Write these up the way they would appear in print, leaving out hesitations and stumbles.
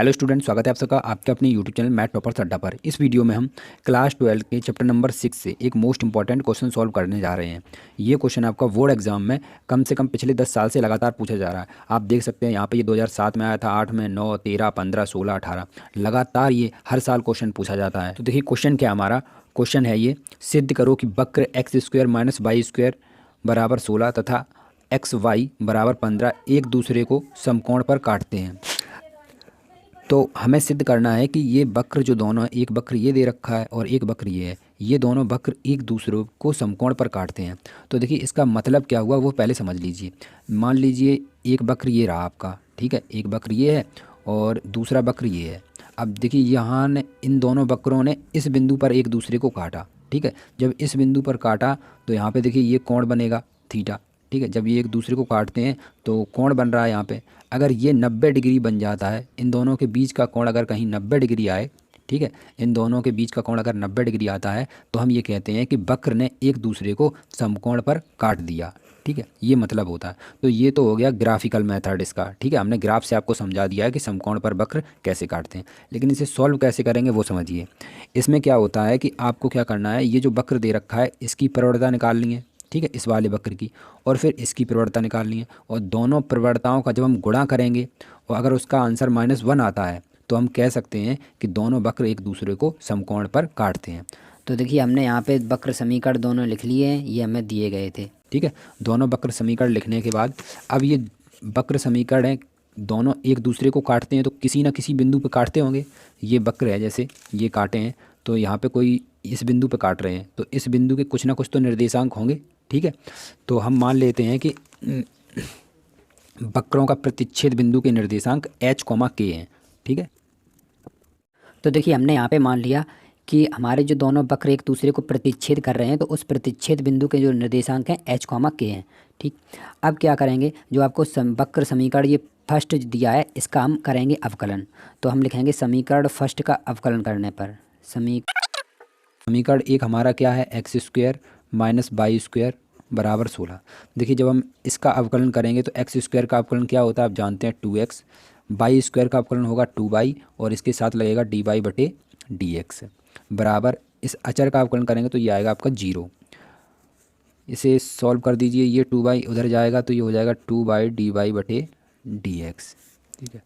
Hello student, स्वागत है आप सबका आपके अपने यूट्यूब चैनल मैथ टॉपर्स अड्डा पर। इस वीडियो में हम क्लास 12 के चैप्टर नंबर 6 से एक मोस्ट इंपॉर्टेंट क्वेश्चन सॉल्व करने जा रहे हैं। ये क्वेश्चन आपका बोर्ड एग्जाम में कम से कम पिछले 10 साल से लगातार पूछा जा रहा है। आप देख सकते हैं यहाँ पे ये 2007 में आया था, 8 में, 9, 13, 15, 16, 18 लगातार ये हर साल क्वेश्चन पूछा जाता है। तो देखिए क्वेश्चन क्या हमारा क्वेश्चन है, ये सिद्ध करो कि वक्र X square minus Y square बराबर 16 तथा एक्स वाई बराबर 15 एक दूसरे को समकोण पर काटते हैं। तो हमें सिद्ध करना है कि ये वक्र जो दोनों, एक वक्र ये दे रखा है और एक वक्र ये है, ये दोनों वक्र एक दूसरे को समकोण पर काटते हैं। तो देखिए इसका मतलब क्या हुआ वो पहले समझ लीजिए। मान लीजिए एक वक्र ये रहा आपका, ठीक है, एक वक्र ये है और दूसरा वक्र ये है। अब देखिए यहाँ ने इन दोनों वक्रों ने इस बिंदु पर एक दूसरे को काटा, ठीक है। जब इस बिंदु पर काटा तो यहाँ पे देखिए ये कोण बनेगा थीटा, ठीक है। जब ये एक दूसरे को काटते हैं तो कोण बन रहा है यहाँ पे। अगर ये 90 डिग्री बन जाता है, इन दोनों के बीच का कोण अगर कहीं 90 डिग्री आए, ठीक है, इन दोनों के बीच का कोण अगर 90 डिग्री आता है तो हम ये कहते हैं कि वक्र ने एक दूसरे को समकोण पर काट दिया, ठीक है। ये मतलब होता है। तो ये तो हो गया ग्राफिकल मेथड इसका, ठीक है। हमने ग्राफ से आपको समझा दिया है कि समकोण पर वक्र कैसे काटते हैं, लेकिन इसे सॉल्व कैसे करेंगे वो समझिए। इसमें क्या होता है कि आपको क्या करना है, ये जो वक्र दे रखा है इसकी प्रवणता निकालनी है, ठीक है, इस वाले वक्र की, और फिर इसकी प्रवणता निकालनी है। और दोनों प्रवणताओं का जब हम गुणा करेंगे और अगर उसका आंसर -1 आता है तो हम कह सकते हैं कि दोनों वक्र एक दूसरे को समकोण पर काटते हैं। तो देखिए हमने यहाँ पे वक्र समीकरण दोनों लिख लिए हैं, ये हमें दिए गए थे, ठीक है। दोनों वक्र समीकरण लिखने के बाद अब ये वक्र समीकरण है, दोनों एक दूसरे को काटते हैं तो किसी न किसी बिंदु पर काटते होंगे। ये वक्र है, जैसे ये काटे हैं तो यहाँ पे कोई इस बिंदु पर काट रहे हैं तो इस बिंदु के कुछ ना कुछ तो निर्देशांक होंगे, ठीक है। तो हम मान लेते हैं कि वक्रों का प्रतिच्छेद बिंदु के निर्देशांक h, k हैं, ठीक है। तो देखिए हमने यहाँ पे मान लिया कि हमारे जो दोनों वक्र एक दूसरे को प्रतिच्छेद कर रहे हैं तो उस प्रतिच्छेद बिंदु के जो निर्देशांक हैं h, k हैं, ठीक। अब क्या करेंगे, जो आपको वक्र समीकरण ये फर्स्ट दिया है इसका हम करेंगे अवकलन। तो हम लिखेंगे समीकरण फर्स्ट का अवकलन करने पर समीकरण एक हमारा क्या है, X square minus Y square बराबर 16। देखिए जब हम इसका अवकलन करेंगे तो एक्स स्क्वायर का अवकलन क्या होता है आप जानते हैं 2x, वाई स्क्वायर का अवकलन होगा 2y और इसके साथ लगेगा dy/dx बराबर, इस अचर का अवकलन करेंगे तो ये आएगा आपका 0। इसे सॉल्व कर दीजिए, ये 2y उधर जाएगा तो ये हो जाएगा 2/dy/dx, ठीक है।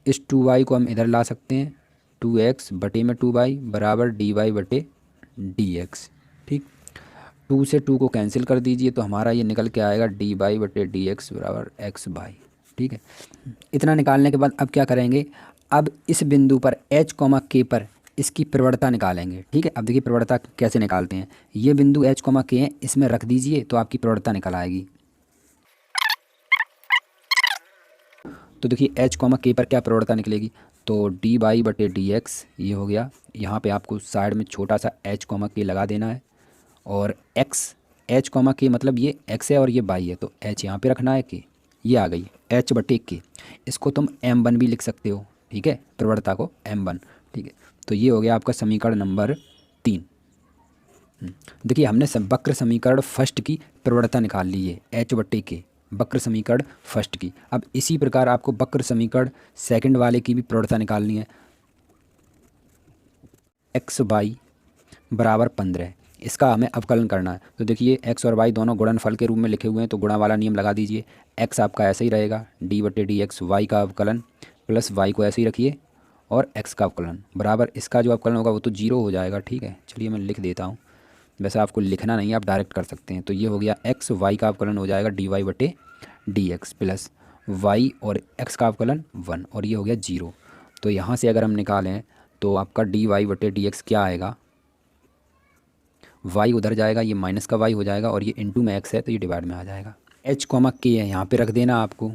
इस 2y को हम इधर ला सकते हैं, 2x बटे में 2y बराबर dy/dx, ठीक। 2 से 2 को कैंसिल कर दीजिए तो हमारा ये निकल के आएगा dy/dx बराबर x/y, ठीक है। इतना निकालने के बाद अब क्या करेंगे, अब इस बिंदु पर h, k पर इसकी प्रवणता निकालेंगे, ठीक है। अब देखिए प्रवणता कैसे निकालते हैं, ये बिंदु h, k है, इसमें रख दीजिए तो आपकी प्रवणता निकल आएगी। तो देखिए h, k पर क्या प्रवणता निकलेगी, तो dy/dx ये हो गया। यहाँ पे आपको साइड में छोटा सा h, k लगा देना है और x, h, k मतलब ये x है और ये y है तो h यहाँ पे रखना है, k ये आ गई h/k। इसको तुम m1 भी लिख सकते हो, ठीक है, प्रवणता को m1, ठीक है। तो ये हो गया आपका समीकरण नंबर 3। देखिए हमने वक्र समीकरण फर्स्ट की प्रवणता निकाल ली है h/k, वक्र समीकरण फर्स्ट की। अब इसी प्रकार आपको वक्र समीकरण सेकंड वाले की भी प्रवणता निकालनी है, x/y बराबर 15, इसका हमें अवकलन करना है। तो देखिए x और y दोनों गुणनफल के रूप में लिखे हुए हैं तो गुणा वाला नियम लगा दीजिए। x आपका ऐसे ही रहेगा d/dx, y का अवकलन प्लस y को ऐसे ही रखिए और x का अवकलन बराबर, इसका जो अवकलन होगा वो तो 0 हो जाएगा, ठीक है। चलिए मैं लिख देता हूँ, वैसे आपको लिखना नहीं है, आप डायरेक्ट कर सकते हैं। तो ये हो गया x, y का अवकलन हो जाएगा dy/dx प्लस y और x का अवकलन 1 और ये हो गया 0। तो यहाँ से अगर हम निकालें तो आपका dy/dx क्या आएगा, y उधर जाएगा, ये माइनस का y हो जाएगा और ये इंटू में x है तो ये डिवाइड में आ जाएगा। h, k है यहाँ पे रख देना आपको।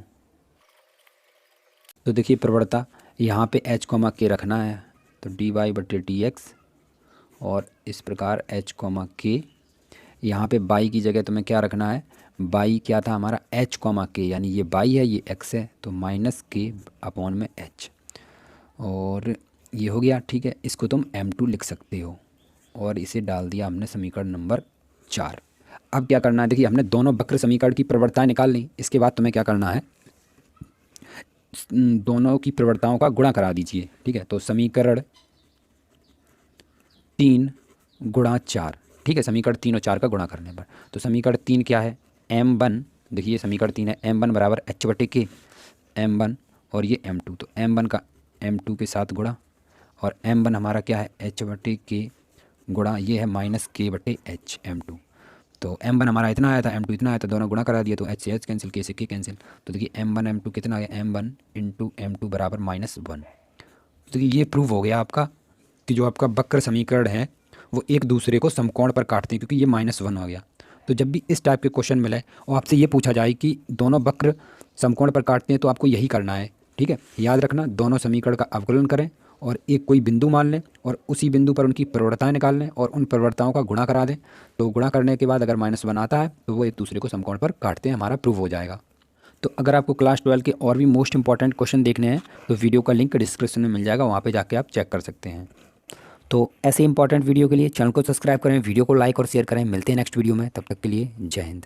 तो देखिए प्रवणता यहाँ पे h, k रखना है तो dy/dx और इस प्रकार h, k। यहाँ पे y की जगह तुम्हें क्या रखना है, y क्या था हमारा h, k, यानी ये y है ये x है तो -k/h और ये हो गया, ठीक है। इसको तुम m2 लिख सकते हो और इसे डाल दिया हमने समीकरण नंबर 4। अब क्या करना है, देखिए हमने दोनों वक्र समीकरण की प्रवणताएं निकाल ली। इसके बाद तुम्हें क्या करना है, दोनों की प्रवणताओं का गुणा करा दीजिए। ठीक है, तो समीकरण 3 गुणा 4। ठीक है, समीकरण 3 और 4 का गुणा करने पर, तो समीकरण 3 क्या है, m1, देखिए समीकरण 3 है m1 बराबर h/k, m1 और ये m2, तो m1 का m2 के साथ गुणा, और m1 हमारा क्या है h/k गुणा ये है -k/h m2। तो m1 हमारा इतना आया था, m2 इतना आया था, दोनों गुणा करा दिया तो h से h कैंसिल, k से k कैंसिल। तो देखिए m1 m2 कितना आ गया, m1 इंटू m2 बराबर -1। तो ये प्रूव हो गया आपका कि जो आपका वक्र समीकरण है वो एक दूसरे को समकोण पर काटते हैं, क्योंकि ये -1 हो गया। तो जब भी इस टाइप के क्वेश्चन मिले और आपसे ये पूछा जाए कि दोनों वक्र समकोण पर काटते हैं, तो आपको यही करना है। ठीक है, याद रखना, दोनों समीकरण का अवकलन करें और एक कोई बिंदु मान लें और उसी बिंदु पर उनकी प्रवणताएं निकाल लें और उन प्रवणताओं का गुणा करा दें। तो गुणा करने के बाद अगर -1 आता है तो वो एक दूसरे को समकोण पर काटते हैं, हमारा प्रूव हो जाएगा। तो अगर आपको क्लास 12 के और भी मोस्ट इंपॉर्टेंट क्वेश्चन देखने हैं तो वीडियो का लिंक डिस्क्रिप्शन में मिल जाएगा, वहाँ पे जाके आप चेक कर सकते हैं। तो ऐसे इंपॉर्टेंट वीडियो के लिए चैनल को सब्सक्राइब करें, वीडियो को लाइक और शेयर करें। मिलते हैं नेक्स्ट वीडियो में, तब तक के लिए जय हिंद।